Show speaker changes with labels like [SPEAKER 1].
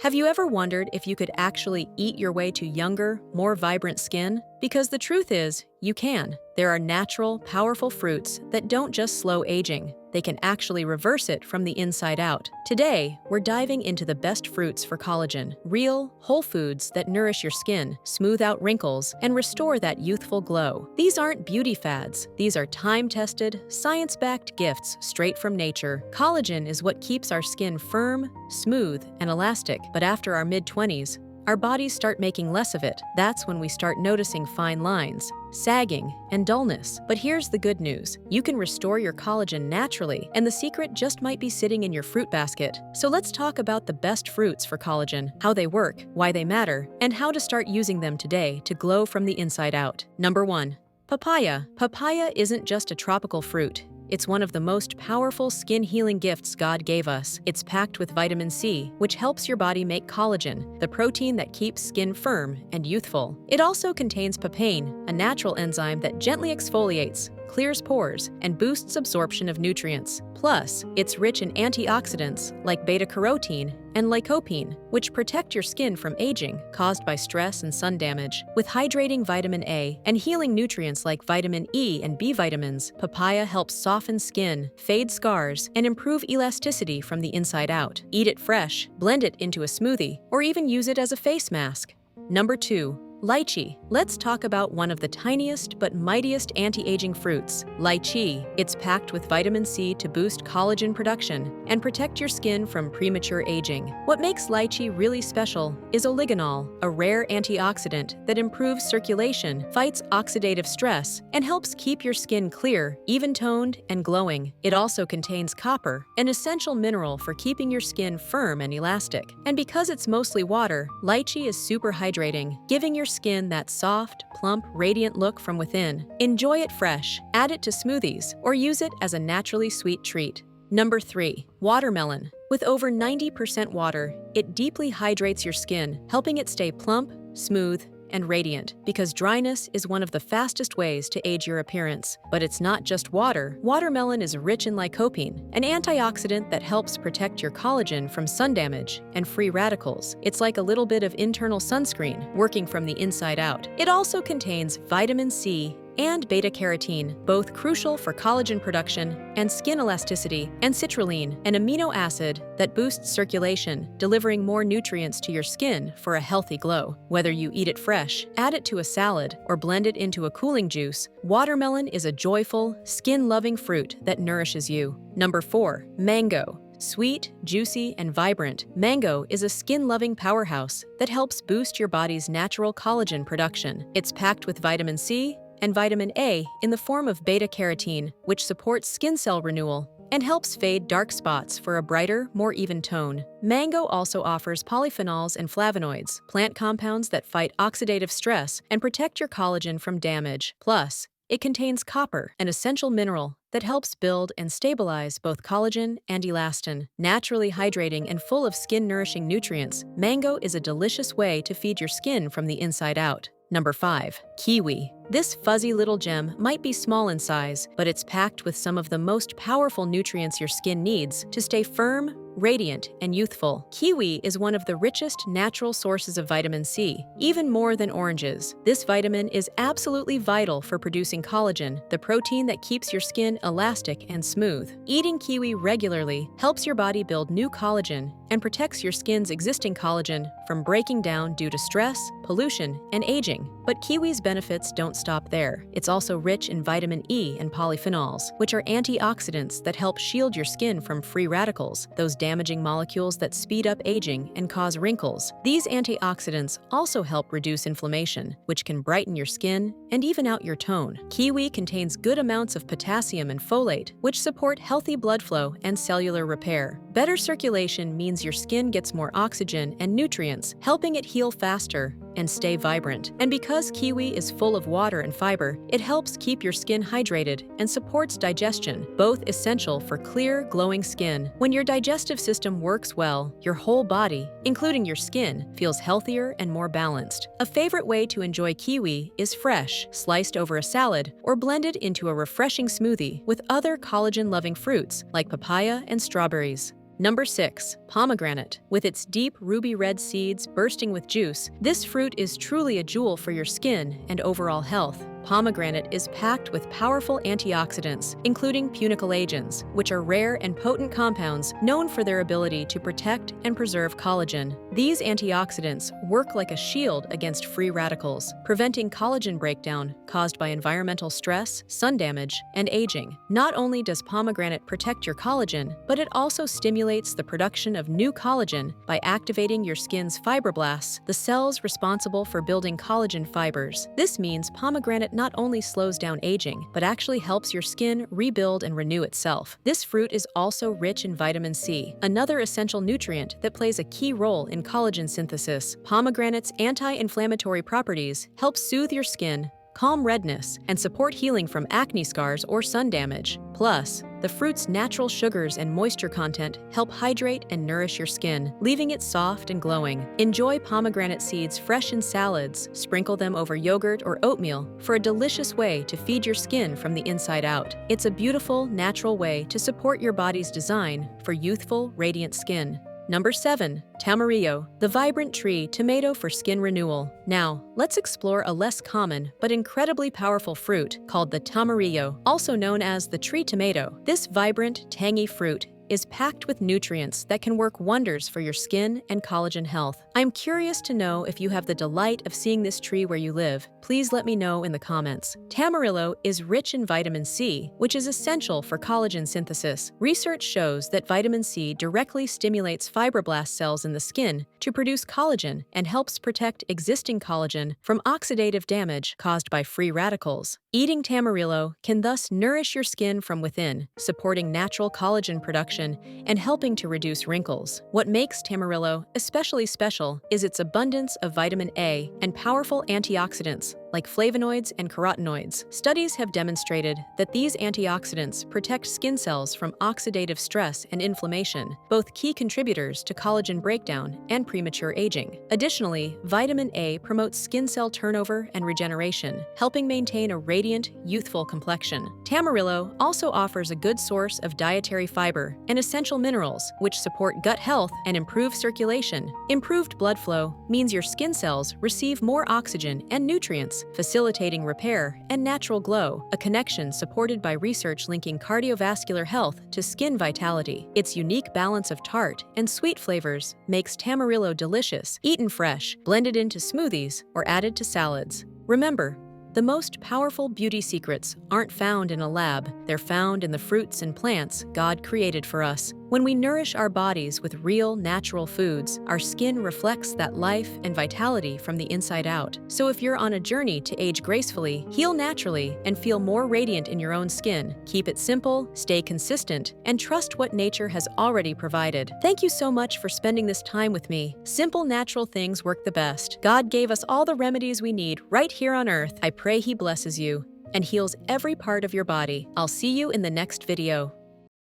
[SPEAKER 1] Have you ever wondered if you could actually eat your way to younger, more vibrant skin? Because the truth is, you can. There are natural, powerful fruits that don't just slow aging, they can actually reverse it from the inside out. Today, we're diving into the best fruits for collagen, real, whole foods that nourish your skin, smooth out wrinkles, and restore that youthful glow. These aren't beauty fads, these are time-tested, science-backed gifts straight from nature. Collagen is what keeps our skin firm, smooth, and elastic, but after our mid-20s, our bodies start making less of it. That's when we start noticing fine lines, sagging, and dullness. But here's the good news. You can restore your collagen naturally, and the secret just might be sitting in your fruit basket. So let's talk about the best fruits for collagen, how they work, why they matter, and how to start using them today to glow from the inside out. Number 1. Papaya. Papaya isn't just a tropical fruit. It's one of the most powerful skin-healing gifts God gave us. It's packed with vitamin C, which helps your body make collagen, the protein that keeps skin firm and youthful. It also contains papain, a natural enzyme that gently exfoliates, clears pores, and boosts absorption of nutrients. Plus, it's rich in antioxidants like beta-carotene and lycopene, which protect your skin from aging caused by stress and sun damage. With hydrating vitamin A and healing nutrients like vitamin E and B vitamins, papaya helps soften skin, fade scars, and improve elasticity from the inside out. Eat it fresh, blend it into a smoothie, or even use it as a face mask. Number 2. Lychee. Let's talk about one of the tiniest but mightiest anti-aging fruits, lychee. It's packed with vitamin C to boost collagen production and protect your skin from premature aging. What makes lychee really special is oligonol, a rare antioxidant that improves circulation, fights oxidative stress, and helps keep your skin clear, even-toned, and glowing. It also contains copper, an essential mineral for keeping your skin firm and elastic. And because it's mostly water, lychee is super hydrating, giving your skin that soft, plump, radiant look from within. Enjoy it fresh, add it to smoothies, or use it as a naturally sweet treat. Number 3. Watermelon. With over 90% water, it deeply hydrates your skin, helping it stay plump, smooth, and radiant, because dryness is one of the fastest ways to age your appearance. But it's not just water. Watermelon is rich in lycopene, an antioxidant that helps protect your collagen from sun damage and free radicals. It's like a little bit of internal sunscreen, working from the inside out. It also contains vitamin C and beta-carotene, both crucial for collagen production and skin elasticity, and citrulline, an amino acid that boosts circulation, delivering more nutrients to your skin for a healthy glow. Whether you eat it fresh, add it to a salad, or blend it into a cooling juice, watermelon is a joyful, skin-loving fruit that nourishes you. Number 4. Mango. Sweet, juicy, and vibrant, mango is a skin-loving powerhouse that helps boost your body's natural collagen production. It's packed with vitamin C and vitamin A in the form of beta-carotene, which supports skin cell renewal and helps fade dark spots for a brighter, more even tone. Mango also offers polyphenols and flavonoids, plant compounds that fight oxidative stress and protect your collagen from damage. Plus, it contains copper, an essential mineral that helps build and stabilize both collagen and elastin. Naturally hydrating and full of skin-nourishing nutrients, mango is a delicious way to feed your skin from the inside out. Number 5. Kiwi. This fuzzy little gem might be small in size, but it's packed with some of the most powerful nutrients your skin needs to stay firm, radiant, and youthful. Kiwi is one of the richest natural sources of vitamin C, even more than oranges. This vitamin is absolutely vital for producing collagen, the protein that keeps your skin elastic and smooth. Eating kiwi regularly helps your body build new collagen and protects your skin's existing collagen from breaking down due to stress, pollution, and aging. But kiwi's benefits don't stop there. It's also rich in vitamin E and polyphenols, which are antioxidants that help shield your skin from free radicals, those damaging molecules that speed up aging and cause wrinkles. These antioxidants also help reduce inflammation, which can brighten your skin and even out your tone. Kiwi contains good amounts of potassium and folate, which support healthy blood flow and cellular repair. Better circulation means your skin gets more oxygen and nutrients, helping it heal faster and stay vibrant. And because kiwi is full of water and fiber, it helps keep your skin hydrated and supports digestion, both essential for clear, glowing skin. When your digestive system works well, your whole body, including your skin, feels healthier and more balanced. A favorite way to enjoy kiwi is fresh, sliced over a salad, or blended into a refreshing smoothie with other collagen-loving fruits like papaya and strawberries. Number 6. Pomegranate. With its deep ruby red seeds bursting with juice, this fruit is truly a jewel for your skin and overall health. Pomegranate is packed with powerful antioxidants, including punicolagens, which are rare and potent compounds known for their ability to protect and preserve collagen. These antioxidants work like a shield against free radicals, preventing collagen breakdown caused by environmental stress, sun damage, and aging. Not only does pomegranate protect your collagen, but it also stimulates the production of new collagen by activating your skin's fibroblasts, the cells responsible for building collagen fibers. This means pomegranate not only slows down aging, but actually helps your skin rebuild and renew itself. This fruit is also rich in vitamin C, another essential nutrient that plays a key role in collagen synthesis. Pomegranate's anti-inflammatory properties help soothe your skin, calm redness, and support healing from acne scars or sun damage. Plus, the fruit's natural sugars and moisture content help hydrate and nourish your skin, leaving it soft and glowing. Enjoy pomegranate seeds fresh in salads, sprinkle them over yogurt or oatmeal for a delicious way to feed your skin from the inside out. It's a beautiful, natural way to support your body's design for youthful, radiant skin. Number 7. Tamarillo, the vibrant tree tomato for skin renewal. Now, let's explore a less common but incredibly powerful fruit called the tamarillo, also known as the tree tomato. This vibrant, tangy fruit is packed with nutrients that can work wonders for your skin and collagen health. I'm curious to know if you have the delight of seeing this tree where you live. Please let me know in the comments. Tamarillo is rich in vitamin C, which is essential for collagen synthesis. Research shows that vitamin C directly stimulates fibroblast cells in the skin to produce collagen and helps protect existing collagen from oxidative damage caused by free radicals. Eating tamarillo can thus nourish your skin from within, supporting natural collagen production and helping to reduce wrinkles. What makes tamarillo especially special is its abundance of vitamin A and powerful antioxidants like flavonoids and carotenoids. Studies have demonstrated that these antioxidants protect skin cells from oxidative stress and inflammation, both key contributors to collagen breakdown and premature aging. Additionally, vitamin A promotes skin cell turnover and regeneration, helping maintain a radiant, youthful complexion. Tamarillo also offers a good source of dietary fiber and essential minerals, which support gut health and improve circulation. Improved blood flow means your skin cells receive more oxygen and nutrients, facilitating repair and natural glow, a connection supported by research linking cardiovascular health to skin vitality. Its unique balance of tart and sweet flavors makes tamarillo delicious, eaten fresh, blended into smoothies, or added to salads. Remember, the most powerful beauty secrets aren't found in a lab, they're found in the fruits and plants God created for us. When we nourish our bodies with real, natural foods, our skin reflects that life and vitality from the inside out. So if you're on a journey to age gracefully, heal naturally, and feel more radiant in your own skin, keep it simple, stay consistent, and trust what nature has already provided. Thank you so much for spending this time with me. Simple, natural things work the best. God gave us all the remedies we need right here on Earth. I pray He blesses you and heals every part of your body. I'll see you in the next video.